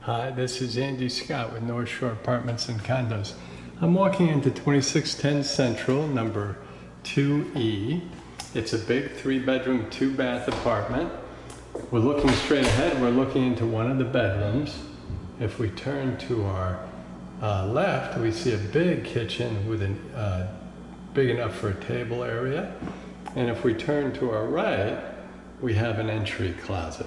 Hi, this is Andy Scott with North Shore Apartments and Condos. I'm walking into 2610 Central, number 2E. It's a big 3-bedroom, 2-bath apartment. We're looking straight ahead. We're looking into one of the bedrooms. If we turn to our left, we see a big kitchen with a big enough for a table area. And if we turn to our right, we have an entry closet,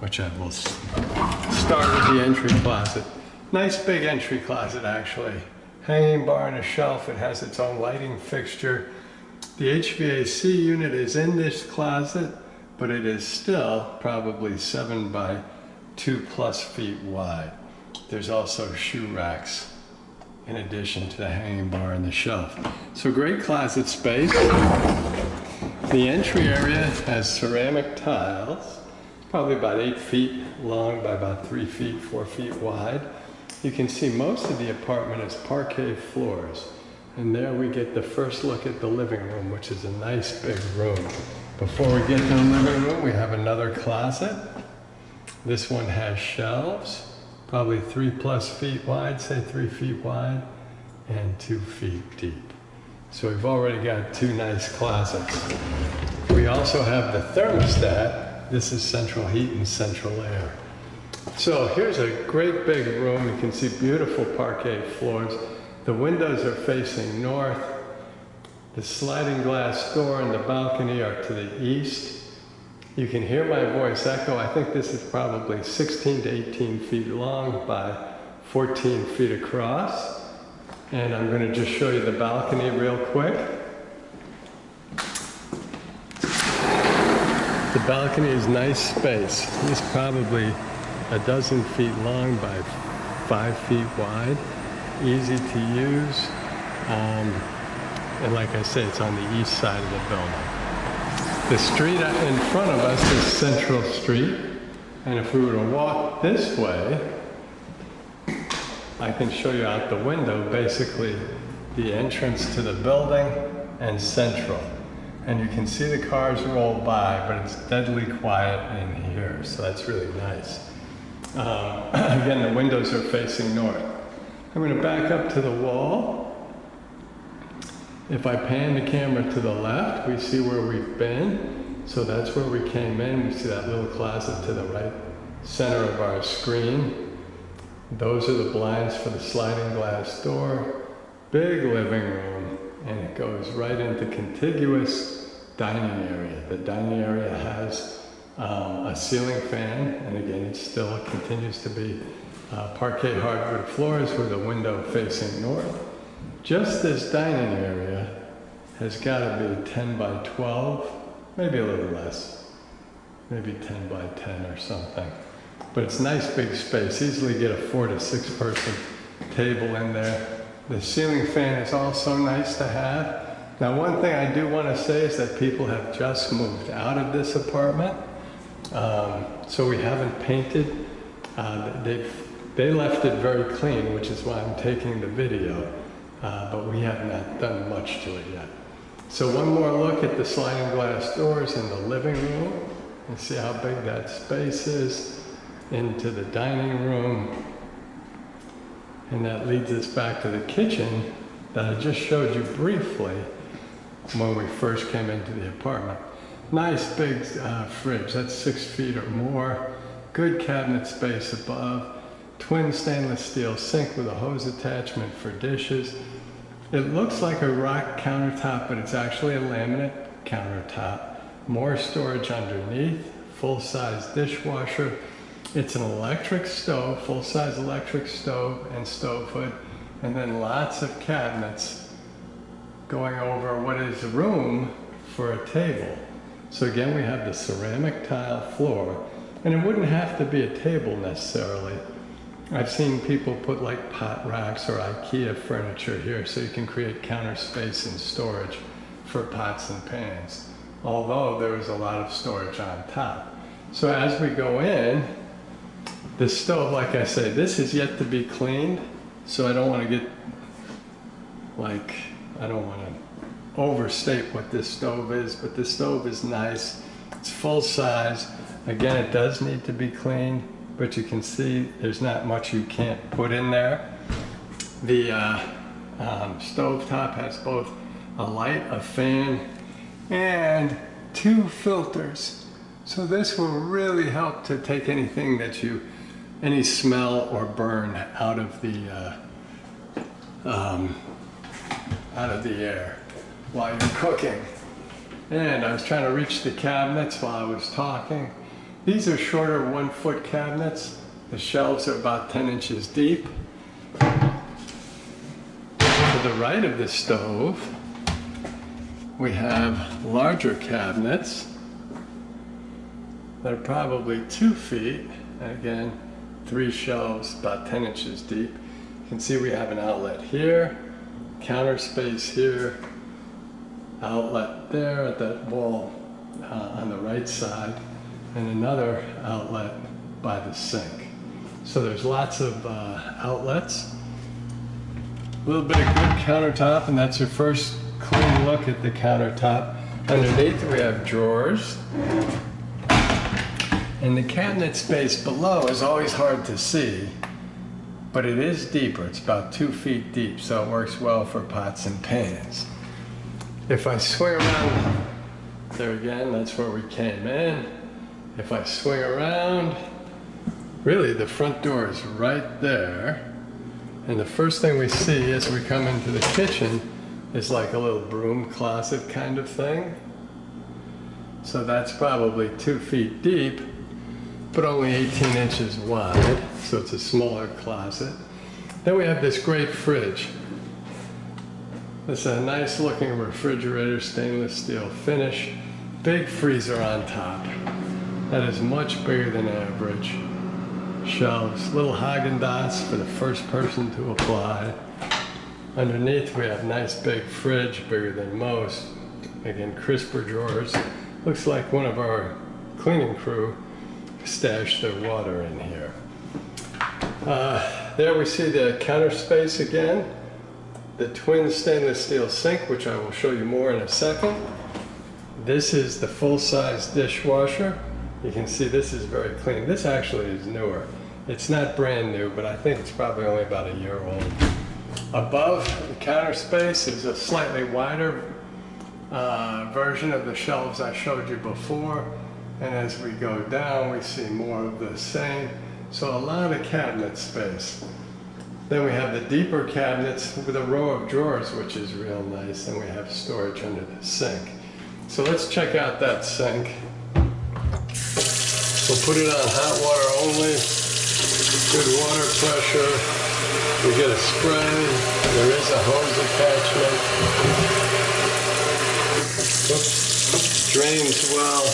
which I will start with the entry closet. Nice big entry closet, actually. Hanging bar and a shelf. It has its own lighting fixture. The HVAC unit is in this closet, but it is still probably 7 by 2+ feet wide. There's also shoe racks in addition to the hanging bar and the shelf. So great closet space. The entry area has ceramic tiles, probably about 8 feet long by about 3 feet, 4 feet wide. You can see most of the apartment is parquet floors. And there we get the first look at the living room, which is a nice big room. Before we get to the living room, we have another closet. This one has shelves, probably 3+ feet wide, say 3 feet wide, and 2 feet deep. So we've already got 2 nice closets. We also have the thermostat. This is central heat and central air. So here's a great big room. You can see beautiful parquet floors. The windows are facing north. The sliding glass door and the balcony are to the east. You can hear my voice echo. I think this is probably 16 to 18 feet long by 14 feet across. And I'm going to just show you the balcony real quick. The balcony is nice space. It's probably a dozen feet long by 5 feet wide. Easy to use. And like I say, it's on the east side of the building. The street in front of us is Central Street. And if we were to walk this way, I can show you out the window basically the entrance to the building and Central. And you can see the cars roll by, but it's deadly quiet in here, so that's really nice. Again, the windows are facing north. I'm going to back up to the wall. If I pan the camera to the left, we see where we've been. So that's where we came in. We see that little closet to the right center of our screen. Those are the blinds for the sliding glass door. Big living room, and it goes right into contiguous dining area. The dining area has a ceiling fan, and again, it still continues to be parquet hardwood floors with a window facing north. Just this dining area has got to be 10 by 12, maybe a little less, maybe 10 by 10 or something. But it's nice big space, easily get a 4 to 6 person table in there. The ceiling fan is also nice to have. Now, one thing I do want to say is that people have just moved out of this apartment. So we haven't painted. They left it very clean, which is why I'm taking the video. But we have not done much to it yet. So one more look at the sliding glass doors in the living room and see how big that space is. Into the dining room. And that leads us back to the kitchen that I just showed you briefly when we first came into the apartment. Nice big fridge, that's 6 feet or more. Good cabinet space above. Twin stainless steel sink with a hose attachment for dishes. It looks like a rock countertop, but it's actually a laminate countertop. More storage underneath, full-size dishwasher. It's an electric stove, full-size electric stove and stove hood, and then lots of cabinets going over what is room for a table. So again, we have the ceramic tile floor, and it wouldn't have to be a table necessarily. I've seen people put like pot racks or IKEA furniture here so you can create counter space and storage for pots and pans, although there is a lot of storage on top. So as we go in, the stove, like I say, this is yet to be cleaned, so I don't want to get, I don't want to overstate what this stove is, but the stove is nice. It's full size. Again, it does need to be cleaned. but you can see there's not much you can't put in there. The stovetop has both a light, a fan, and 2 filters. So this will really help to take anything that any smell or burn out of the air while you're cooking. And I was trying to reach the cabinets while I was talking. These are shorter 1-foot cabinets. The shelves are about 10 inches deep. To the right of the stove, we have larger cabinets that are probably 2 feet. And again, 3 shelves about 10 inches deep. You can see we have an outlet here, counter space here, outlet there at that wall on the right side, and another outlet by the sink. So there's lots of outlets. A little bit of good countertop, and that's your first clean look at the countertop. Underneath we have drawers. And the cabinet space below is always hard to see, but it is deeper. It's about 2 feet deep, so it works well for pots and pans. If I swing around, there again, that's where we came in. If I swing around, really the front door is right there. And the first thing we see as we come into the kitchen is like a little broom closet kind of thing. So that's probably 2 feet deep, but only 18 inches wide, so it's a smaller closet. Then we have this great fridge. It's a nice looking refrigerator, stainless steel finish, big freezer on top. That is much bigger than average. Shelves, little Haagen-Dazs for the first person to apply. Underneath we have nice big fridge, bigger than most. Again, crisper drawers. Looks like one of our cleaning crew stashed their water in here. There we see the counter space again. The twin stainless steel sink, which I will show you more in a second. This is the full-size dishwasher. You can see this is very clean. This actually is newer. It's not brand new, but I think it's probably only about a year old. Above the counter space is a slightly wider version of the shelves I showed you before. And as we go down, we see more of the same. So a lot of cabinet space. Then we have the deeper cabinets with a row of drawers, which is real nice. And we have storage under the sink. So let's check out that sink. We'll put it on hot water only. Good water pressure. We get a spray. There is a hose attachment. Oops. Drains well.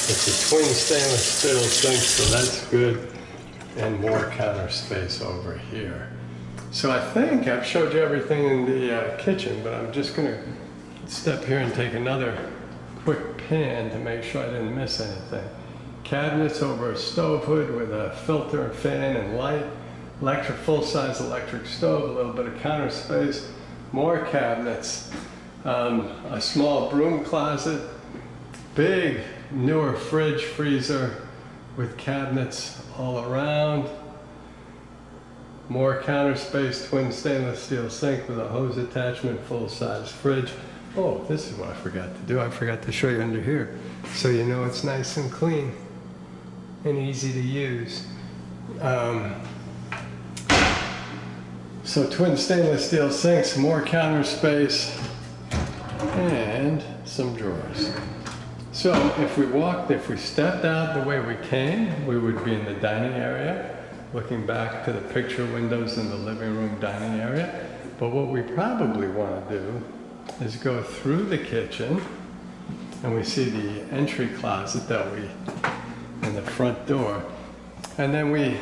It's a twin stainless steel sink, so that's good. And more counter space over here. So I think I've showed you everything in the kitchen, but I'm just going to step here and take another quick pan to make sure I didn't miss anything. Cabinets over a stove hood with a filter, fan, and light. Full-size electric stove, a little bit of counter space, more cabinets, a small broom closet, big newer fridge, freezer with cabinets all around, more counter space, twin stainless steel sink with a hose attachment, full-size fridge. Oh, this is what I forgot to do. I forgot to show you under here, so you know it's nice and clean and easy to use. So twin stainless steel sinks, more counter space, and some drawers. So if we stepped out the way we came, we would be in the dining area, looking back to the picture windows in the living room dining area. But what we probably want to do is go through the kitchen, and we see the entry closet and the front door. And then we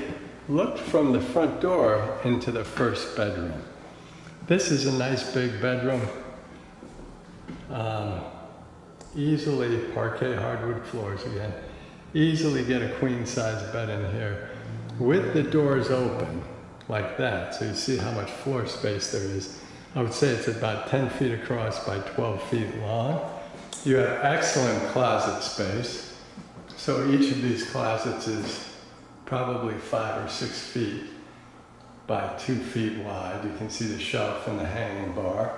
looked from the front door into the first bedroom. This is a nice big bedroom. Easily, parquet hardwood floors again. Easily get a queen size bed in here with the doors open like that. So you see how much floor space there is. I would say it's about 10 feet across by 12 feet long. You have excellent closet space. So each of these closets is probably 5 or 6 feet by 2 feet wide. You can see the shelf and the hanging bar.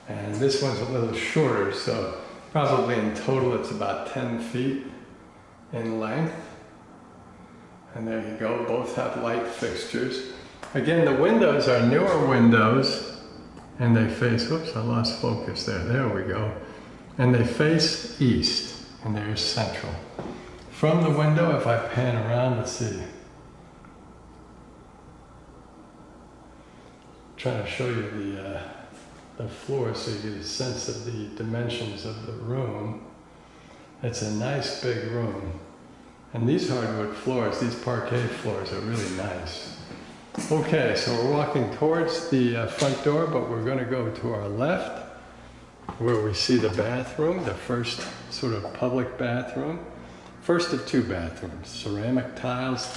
And this one's a little shorter, so probably in total it's about 10 feet in length. And there you go, both have light fixtures. Again, the windows are newer windows, and they face, whoops, I lost focus there. There we go. And they face east, and there's central. From the window, if I pan around, let's see. Trying to show you the floor so you get a sense of the dimensions of the room. It's a nice big room. And these hardwood floors, these parquet floors are really nice. Okay, so we're walking towards the front door, but we're going to go to our left where we see the bathroom, the first sort of public bathroom. First of 2 bathrooms, ceramic tiles,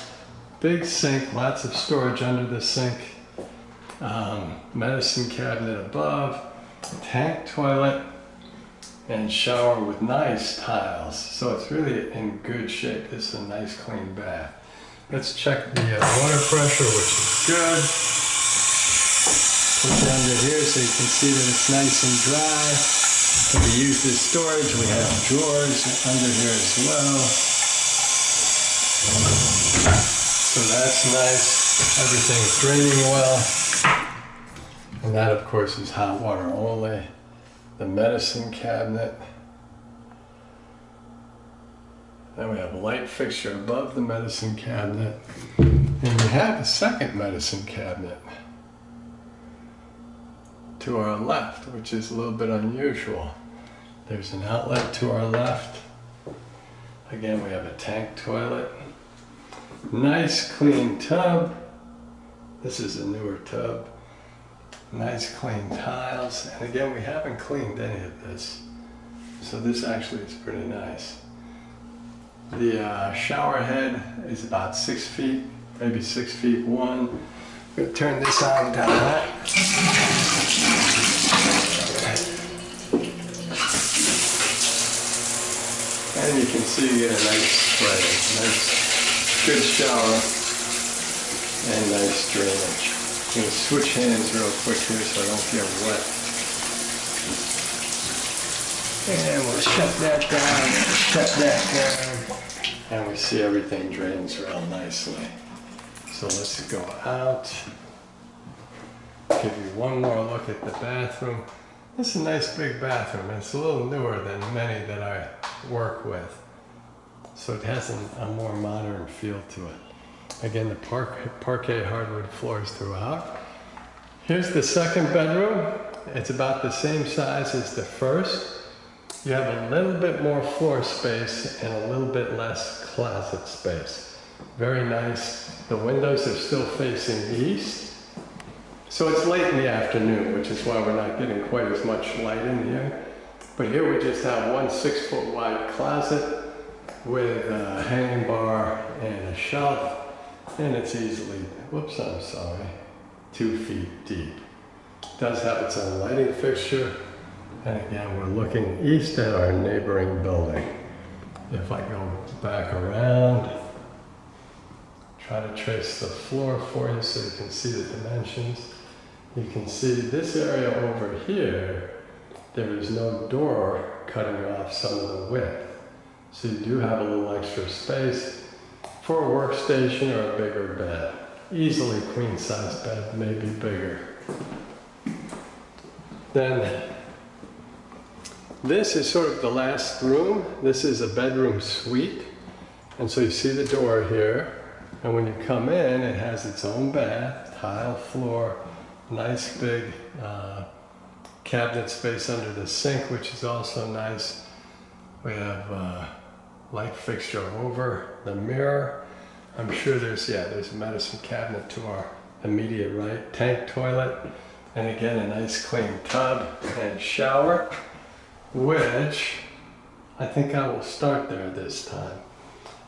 big sink, lots of storage under the sink. Medicine cabinet above, tank toilet, and shower with nice tiles. So it's really in good shape. This is a nice clean bath. Let's check the water pressure, which is good. Put it under here so you can see that it's nice and dry. When we use this storage, we have drawers under here as well. So that's nice. Everything's draining well. And that, of course, is hot water only. The medicine cabinet. Then we have a light fixture above the medicine cabinet. And we have a second medicine cabinet to our left, which is a little bit unusual. There's an outlet to our left. Again, we have a tank toilet. Nice clean tub. This is a newer tub. Nice clean tiles, and again, we haven't cleaned any of this, so this actually is pretty nice. The shower head is about 6 feet, maybe 6 feet 1. I'm going to turn this on to hot. And you can see you get a nice spray, nice good shower, and nice drainage. I'm going to switch hands real quick here so I don't get wet. And we'll shut that down, and we see everything drains real nicely. So let's go out. Give you one more look at the bathroom. This is a nice big bathroom. It's a little newer than many that I work with. So it has a more modern feel to it. Again, the parquet hardwood floors throughout. Here's the second bedroom. It's about the same size as the first. You have a little bit more floor space and a little bit less closet space. Very nice. The windows are still facing east. So it's late in the afternoon, which is why we're not getting quite as much light in here. But here we just have one 6-foot wide closet with a hanging bar and a shelf. And it's easily, whoops, I'm sorry, 2 feet deep. It does have its own lighting fixture. And again, we're looking east at our neighboring building. If I go back around, try to trace the floor for you so you can see the dimensions. You can see this area over here, there is no door cutting off some of the width. So you do have a little extra space for a workstation or a bigger bed. Easily queen size bed, maybe bigger. Then this is sort of the last room. This is a bedroom suite. And so you see the door here. And when you come in, it has its own bath, tile floor, nice big cabinet space under the sink, which is also nice. We have light fixture over the mirror. I'm sure there's a medicine cabinet to our immediate right, tank toilet, and again a nice clean tub and shower, which I think I will start there this time.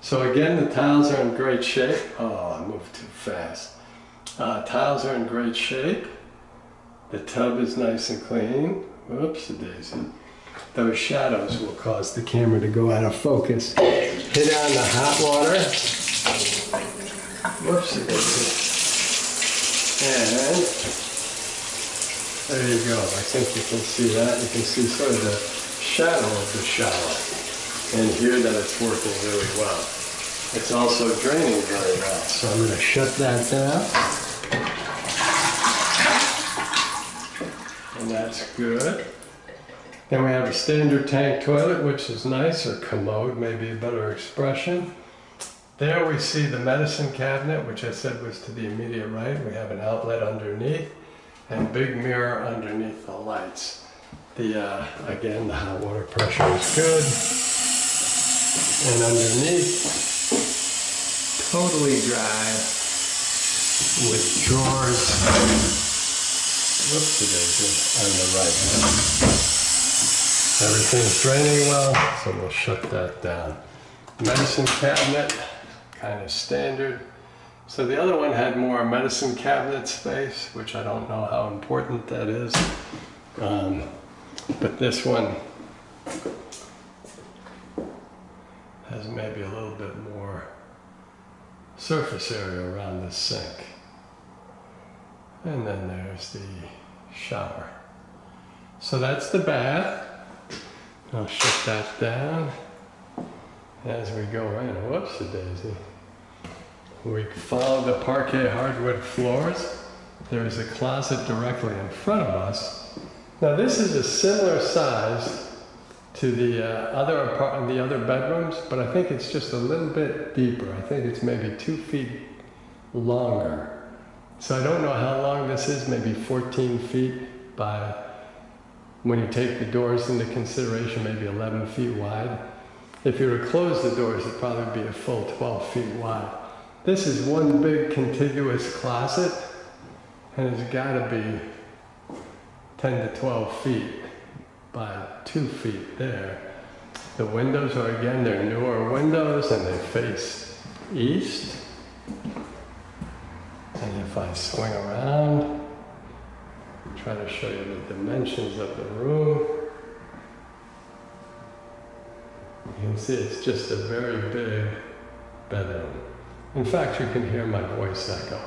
So again, the tiles are in great shape. Oh, I moved too fast. Tiles are in great shape. The tub is nice and clean. Whoops-a-daisy. Those shadows will cause the camera to go out of focus. Hit on the hot water. Whoopsie daisy. And there you go. I think you can see that. You can see sort of the shadow of the shower. And hear that it's working really well. It's also draining very well. So I'm going to shut that down. And that's good. Then we have a standard tank toilet, which is nice, or commode, maybe a better expression. There we see the medicine cabinet, which I said was to the immediate right. We have an outlet underneath and big mirror underneath the lights. Again, the hot water pressure is good. And underneath, totally dry with drawers, whoopsie-daisy, on the right hand. Everything's draining well, so we'll shut that down. Medicine cabinet, kind of standard. So the other one had more medicine cabinet space, which I don't know how important that is. But this one has maybe a little bit more surface area around the sink. And then there's the shower. So that's the bath. I'll shut that down as we go in. Whoopsie-daisy. We follow the parquet hardwood floors. There's a closet directly in front of us. Now this is a similar size to the other bedrooms, but I think it's just a little bit deeper. I think it's maybe 2 feet longer. So I don't know how long this is, maybe 14 feet by, when you take the doors into consideration, maybe 11 feet wide. If you were to close the doors, it'd probably be a full 12 feet wide. This is one big contiguous closet, and it's got to be 10 to 12 feet by 2 feet there. The windows are, again, they're newer windows, and they face east. And if I swing around, try to show you the dimensions of the room. You can see it's just a very big bedroom. In fact, you can hear my voice echo.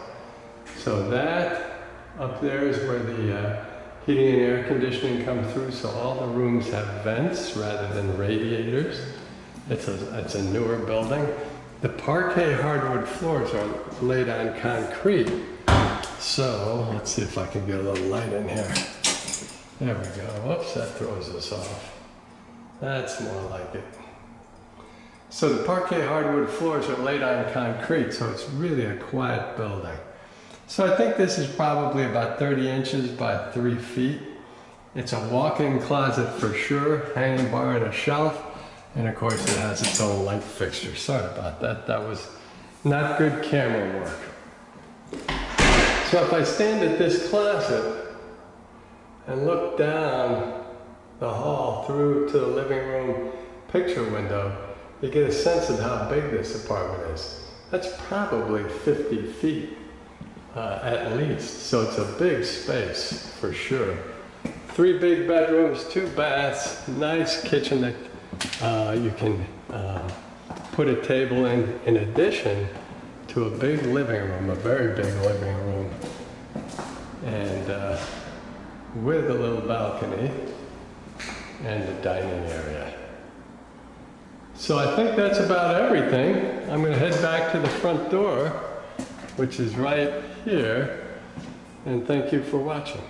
So that up there is where the heating and air conditioning come through, so all the rooms have vents rather than radiators. It's a newer building. The parquet hardwood floors are laid on concrete. So, let's see if I can get a little light in here. There we go. Whoops, that throws us off. That's more like it. So the parquet hardwood floors are laid on concrete, so it's really a quiet building. So I think this is probably about 30 inches by 3 feet. It's a walk-in closet for sure, hanging bar and a shelf. And of course it has its own light fixture. Sorry about that. That was not good camera work. So if I stand at this closet and look down the hall through to the living room picture window, you get a sense of how big this apartment is. That's probably 50 feet at least. So it's a big space for sure. 3 big bedrooms, 2 baths, nice kitchen that you can put a table in addition to a big living room, a very big living room, and with a little balcony and a dining area. So I think that's about everything. I'm going to head back to the front door, which is right here, and thank you for watching.